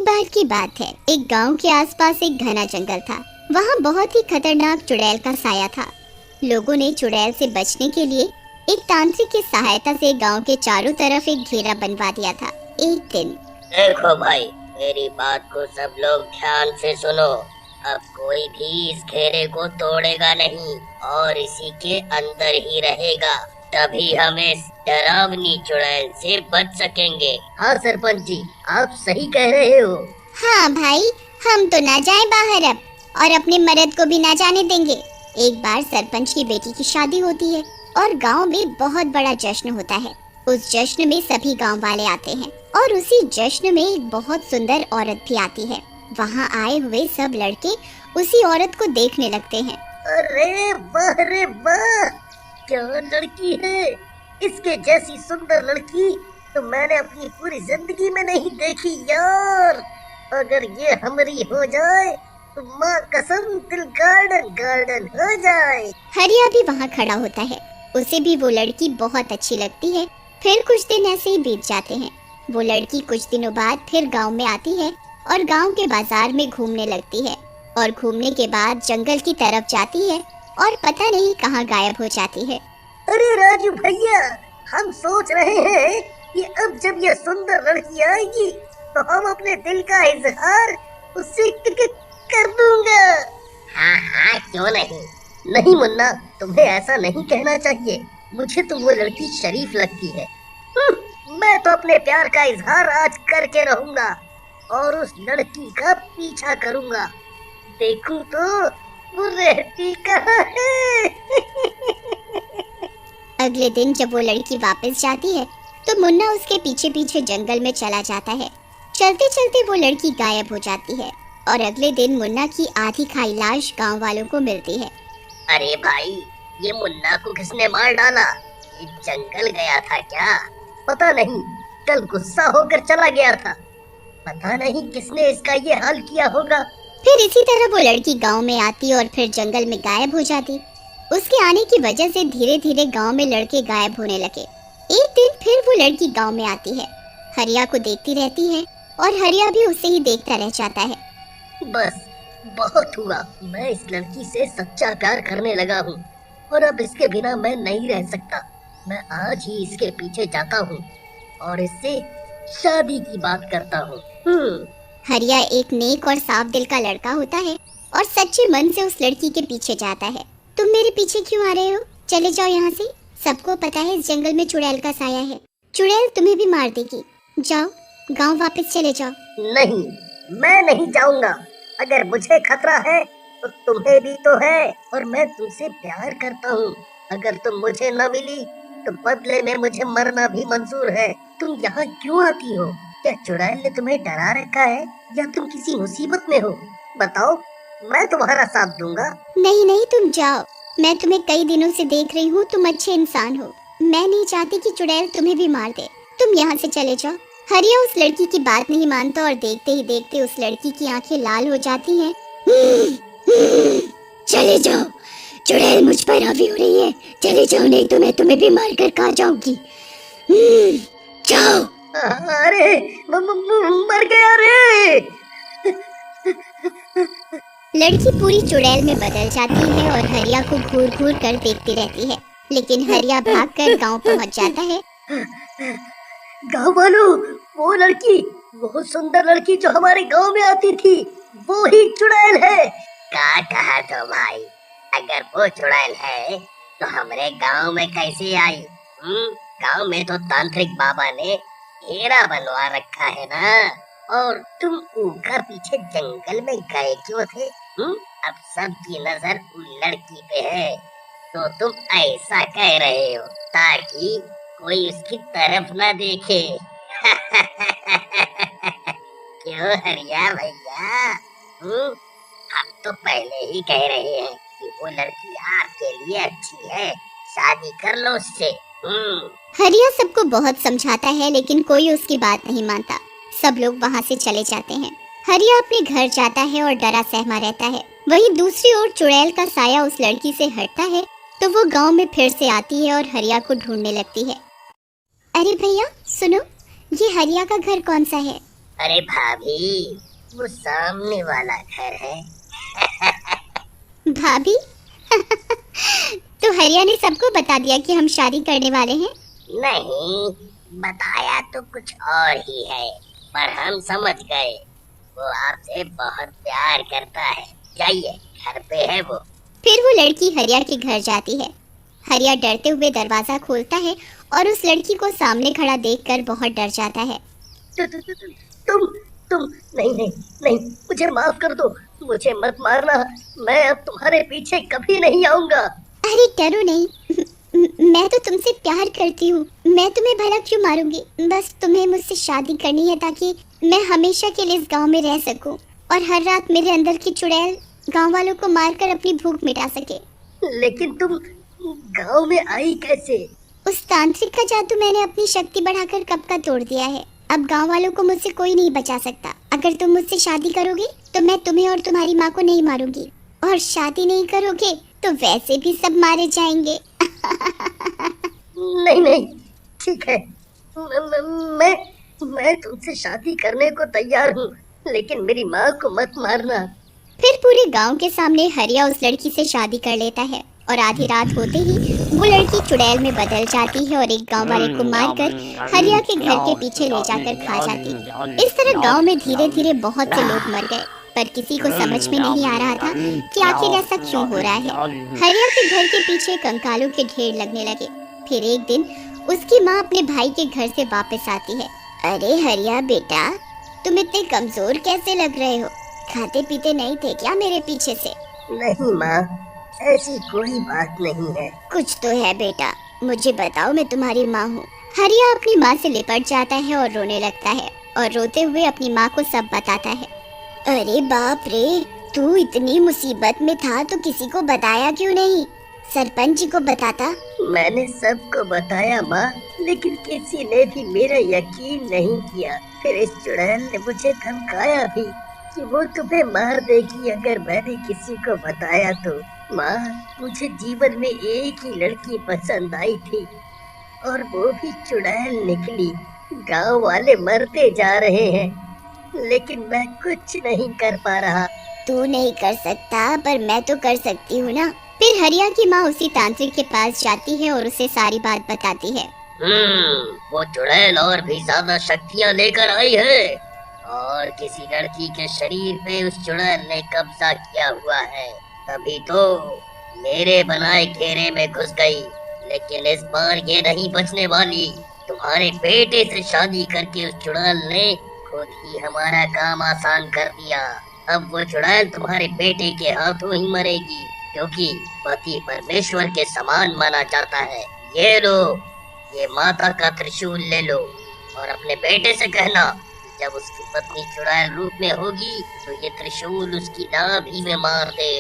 बार की बात है, एक गांव के आसपास एक घना जंगल था। वहां बहुत ही खतरनाक चुड़ैल का साया था। लोगों ने चुड़ैल से बचने के लिए एक तांत्रिक की सहायता से गांव के चारों तरफ एक घेरा बनवा दिया था। एक दिन देखो भाई, मेरी बात को सब लोग ध्यान से सुनो। अब कोई भी इस घेरे को तोड़ेगा नहीं और इसी के अंदर ही रहेगा, तभी हम इस डरावनी चुड़ैल से बच सकेंगे। हाँ सरपंच जी, आप सही कह रहे हो। हाँ भाई, हम तो ना जाए बाहर अब, और अपने मर्द को भी ना जाने देंगे। एक बार सरपंच की बेटी की शादी होती है और गांव में बहुत बड़ा जश्न होता है। उस जश्न में सभी गांव वाले आते हैं और उसी जश्न में एक बहुत सुंदर औरत भी आती है। वहाँ आए हुए सब लड़के उसी औरत को देखने लगते हैं। अरे वाह रे वाह, क्या लड़की है! इसके जैसी सुंदर लड़की तो मैंने अपनी पूरी जिंदगी में नहीं देखी यार। अगर ये हमारी हो जाए तो माँ कसम दिल गार्डन गार्डन हो जाए। हरिया भी वहाँ खड़ा होता है। उसे भी वो लड़की बहुत अच्छी लगती है। फिर कुछ दिन ऐसे ही बीत जाते हैं। वो लड़की कुछ दिनों बाद फिर गांव में आती है और गांव के बाजार में घूमने लगती है, और घूमने के बाद जंगल की तरफ जाती है और पता नहीं कहाँ गायब हो जाती है। अरे राजू भैया, हम सोच रहे हैं कि अब जब ये सुंदर लड़की आएगी तो हम अपने दिल का इजहार उससे कर दूंगा। हाँ हाँ, क्यों नहीं। नहीं मुन्ना, तुम्हें ऐसा नहीं कहना चाहिए। मुझे तो वो लड़की शरीफ लगती है। मैं तो अपने प्यार का इजहार आज करके रहूंगा और उस लड़की का पीछा करूंगा। देखूं तो वो रहती कहाँ है। अगले दिन जब वो लड़की वापस जाती है तो मुन्ना उसके पीछे पीछे जंगल में चला जाता है। चलते चलते वो लड़की गायब हो जाती है और अगले दिन मुन्ना की आधी खाई लाश गांव वालों को मिलती है। अरे भाई, ये मुन्ना को किसने मार डाला? ये जंगल गया था क्या? पता नहीं, कल गुस्सा होकर चला गया था। पता नहीं किसने इसका ये हाल किया होगा। फिर इसी तरह वो लड़की गांव में आती और फिर जंगल में गायब हो जाती। उसके आने की वजह से धीरे धीरे गांव में लड़के गायब होने लगे। एक दिन फिर वो लड़की गांव में आती है, हरिया को देखती रहती है और हरिया भी उसे ही देखता रह जाता है। बस बहुत हुआ, मैं इस लड़की से सच्चा प्यार करने लगा हूँ और अब इसके बिना मैं नहीं रह सकता। मैं आज ही इसके पीछे जाता हूँ और इससे शादी की बात करता हूँ। हरिया एक नेक और साफ दिल का लड़का होता है और सच्चे मन से उस लड़की के पीछे जाता है। तुम मेरे पीछे क्यों आ रहे हो? चले जाओ यहाँ से। सबको पता है इस जंगल में चुड़ैल का साया है। चुड़ैल तुम्हें भी मार देगी। जाओ, गांव वापस चले जाओ। नहीं, मैं नहीं जाऊंगा। अगर मुझे खतरा है तो तुम्हें भी तो है, और मैं तुमसे प्यार करता हूँ। अगर तुम मुझे न मिली तो बदले में मुझे मरना भी मंजूर है। तुम यहाँ क्यों आती हो? क्या चुड़ैल ने तुम्हें डरा रखा है या तुम किसी मुसीबत में हो? बताओ, मैं तुम्हारा साथ दूंगा। नहीं नहीं, तुम जाओ। मैं तुम्हें कई दिनों से देख रही हूँ, तुम अच्छे इंसान हो। मैं नहीं चाहती कि चुड़ैल तुम्हें भी मार दे। तुम यहाँ से चले जाओ। हरिया उस लड़की की बात नहीं मानता और देखते ही देखते उस लड़की की आंखें लाल हो जाती हैं। चले जाओ, चुड़ैल मुझ पर हावी हो रही है। चले जाओ, नहीं तो मैं तुम्हें भी मार कर खा जाऊंगी। जाओ। अरे मर गया रे। लड़की पूरी चुड़ैल में बदल जाती है और हरिया को घूर घूर कर देखती रहती है, लेकिन हरिया भागकर गांव पहुंच जाता है। गाँव वालों, वो लड़की, वो सुंदर लड़की जो हमारे गांव में आती थी, वो ही चुड़ैल है। क्या कहा तो भाई? अगर वो चुड़ैल है तो हमारे गांव में कैसे आई? गांव में तो तांत्रिक बाबा ने घेरा बनवा रखा है ना, और तुम ऊपर पीछे जंगल में गए क्यों थे? अब सबकी नजर उस लड़की पे है, तो तुम ऐसा कह रहे हो ताकि कोई उसकी तरफ न देखे। क्यों हरिया भैया? हम तो पहले ही कह रहे हैं कि वो लड़की आपके लिए अच्छी है, शादी कर लो उससे। हरिया सबको बहुत समझाता है, लेकिन कोई उसकी बात नहीं मानता। सब लोग वहाँ से चले जाते हैं। हरिया अपने घर जाता है और डरा सहमा रहता है। वहीं दूसरी ओर चुड़ैल का साया उस लड़की से हटता है तो वो गांव में फिर से आती है और हरिया को ढूंढने लगती है। अरे भैया सुनो, ये हरिया का घर कौन सा है? अरे भाभी, वो सामने वाला घर है। भाभी? तो हरिया ने सबको बता दिया कि हम शादी करने वाले हैं? नहीं, बताया तो कुछ और ही है, पर हम समझ गए। वो आपसे बहुत प्यार करता है। जाइए, घर पे है वो। फिर वो लड़की हरिया के घर जाती है। हरिया डरते हुए दरवाजा खोलता है और उस लड़की को सामने खड़ा देखकर बहुत डर जाता है। तुम तुम नहीं नहीं नहीं, मुझे माफ कर दो, मुझे मत मारना। मैं अब तुम्हारे पीछे कभी नहीं आऊंगा। अरे डरो नहीं, मैं तो तुमसे प्यार करती हूँ। मैं तुम्हें भला क्यों मारूंगी? बस तुम्हें मुझसे शादी करनी है ताकि मैं हमेशा के लिए इस गांव में रह सकूं और हर रात मेरे अंदर की चुड़ैल गांव वालों को मारकर अपनी भूख मिटा सके। लेकिन तुम गांव में आई कैसे? उस तांत्रिक का जादू मैंने अपनी शक्ति बढ़ाकर कब का तोड़ दिया है। अब गांव वालों को मुझसे कोई नहीं बचा सकता। अगर तुम मुझसे शादी करोगे तो मैं तुम्हें और तुम्हारी माँ को नहीं मारूंगी, और शादी नहीं करोगे तो वैसे भी सब मारे जाएंगे। नहीं नहीं, ठीक है, मैं तुमसे शादी करने को तैयार हूँ, लेकिन मेरी माँ को मत मारना। फिर पूरे गांव के सामने हरिया उस लड़की से शादी कर लेता है और आधी रात होते ही वो लड़की चुड़ैल में बदल जाती है और एक गांव वाले को मारकर हरिया के घर के पीछे ले जाकर खा जाती। इस तरह गांव में धीरे धीरे बहुत से लोग मर गए, पर किसी को समझ में नहीं आ रहा था कि आखिर ऐसा क्यों हो रहा है। हरिया के घर के पीछे कंकालों के ढेर लगने लगे। फिर एक दिन उसकी माँ अपने भाई के घर से वापस आती है। अरे हरिया बेटा, तुम इतने कमजोर कैसे लग रहे हो? खाते पीते नहीं थे क्या मेरे पीछे से? नहीं माँ, ऐसी कोई बात नहीं है। कुछ तो है बेटा, मुझे बताओ, मैं तुम्हारी माँ हूँ। हरिया अपनी माँ से लिपट जाता है और रोने लगता है और रोते हुए अपनी माँ को सब बताता है। अरे बाप रे, तू इतनी मुसीबत में था तो किसी को बताया क्यों नहीं? सरपंच जी को बताता। मैंने सबको बताया माँ, लेकिन किसी ने भी मेरा यकीन नहीं किया। फिर इस चुड़ैल ने मुझे धमकाया भी कि वो तुम्हें मार देगी अगर मैंने किसी को बताया तो। माँ, मुझे जीवन में एक ही लड़की पसंद आई थी और वो भी चुड़ैल निकली। गांव वाले मरते जा रहे हैं, लेकिन मैं कुछ नहीं कर पा रहा। तू नहीं कर सकता, पर मैं तो कर सकती हूँ ना। फिर हरिया की माँ उसी तांत्रिक के पास जाती है और उसे सारी बात बताती है। वो चुड़ैल और भी ज्यादा शक्तियाँ लेकर आई है और किसी लड़की के शरीर पे उस चुड़ैल ने कब्जा किया हुआ है, तभी तो मेरे बनाए घेरे में घुस गई। लेकिन इस बार ये नहीं बचने वाली। तुम्हारे बेटे से शादी करके उस चुड़ैल ने खुद ही हमारा काम आसान कर दिया। अब वो चुड़ैल तुम्हारे बेटे के हाथों ही मरेगी, क्योंकि पति परमेश्वर के समान माना जाता है। ये लो, ये माता का त्रिशूल ले लो और अपने बेटे से कहना जब उसकी पत्नी चुड़ैल रूप में होगी तो ये त्रिशूल उसकी नाभि में मार दे।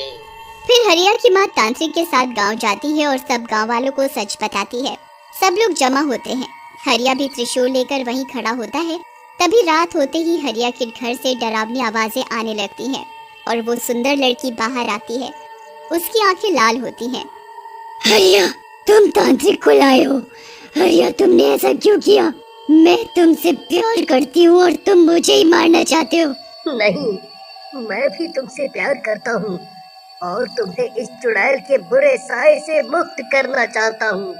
फिर हरिया की माँ तांत्रिक के साथ गांव जाती है और सब गांव वालों को सच बताती है। सब लोग जमा होते हैं। हरिया भी त्रिशूल लेकर वहीं खड़ा होता है। तभी रात होते ही हरिया के घर से डरावनी आवाजें आने लगती हैं और वो सुंदर लड़की बाहर आती है। उसकी आंखें लाल होती हैं। हरिया, तुम तांत्रिक को लाए हो। हरिया, तुमने ऐसा क्यों किया? मैं तुमसे प्यार करती हूँ और तुम मुझे ही मारना चाहते हो। नहीं, मैं भी तुमसे प्यार करता हूँ और तुम्हें इस चुड़ैल के बुरे साए से मुक्त करना चाहता हूँ।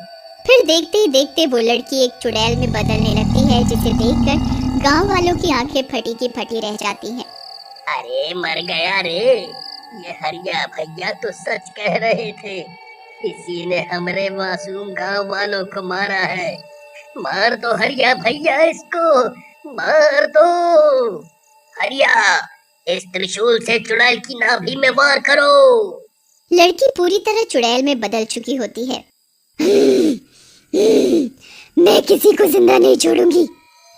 फिर देखते ही देखते वो लड़की एक चुड़ैल में बदलने लगती है, जिसे देखकर गांव वालों की आंखें फटी की फटी रह जाती हैं। अरे मर गया रे, ये हरिया भैया तो सच कह रहे थे। किसी ने हमरे मासूम गांव वालों को मारा है। मार दो हरिया भैया, इसको मार दो। हरिया, इस त्रिशूल से चुड़ैल की नाभि में वार करो। लड़की पूरी तरह चुड़ैल में बदल चुकी होती है। मैं किसी को जिंदा नहीं छोड़ूंगी।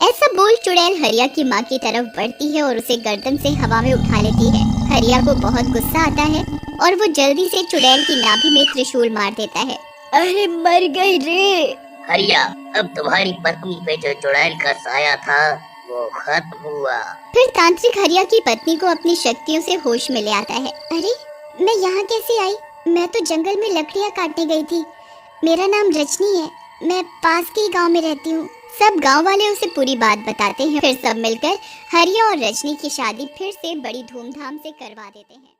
ऐसा बोल चुड़ैल हरिया की माँ की तरफ बढ़ती है और उसे गर्दन से हवा में उठा लेती है। हरिया को बहुत गुस्सा आता है और वो जल्दी से चुड़ैल की नाभि में त्रिशूल मार देता है। अरे मर गई रे। हरिया, अब तुम्हारी पत्नी पे जो चुड़ैल का साया था वो खत्म हुआ। फिर तांत्रिक हरिया की पत्नी को अपनी शक्तियों से होश में ले आता है। अरे, मैं यहाँ कैसे आई? मैं तो जंगल में लकड़ियाँ काटने गई थी। मेरा नाम रजनी है, मैं पास के ही गांव में रहती हूँ। सब गांव वाले उसे पूरी बात बताते हैं। फिर सब मिलकर हरिया और रजनी की शादी फिर से बड़ी धूमधाम से करवा देते हैं।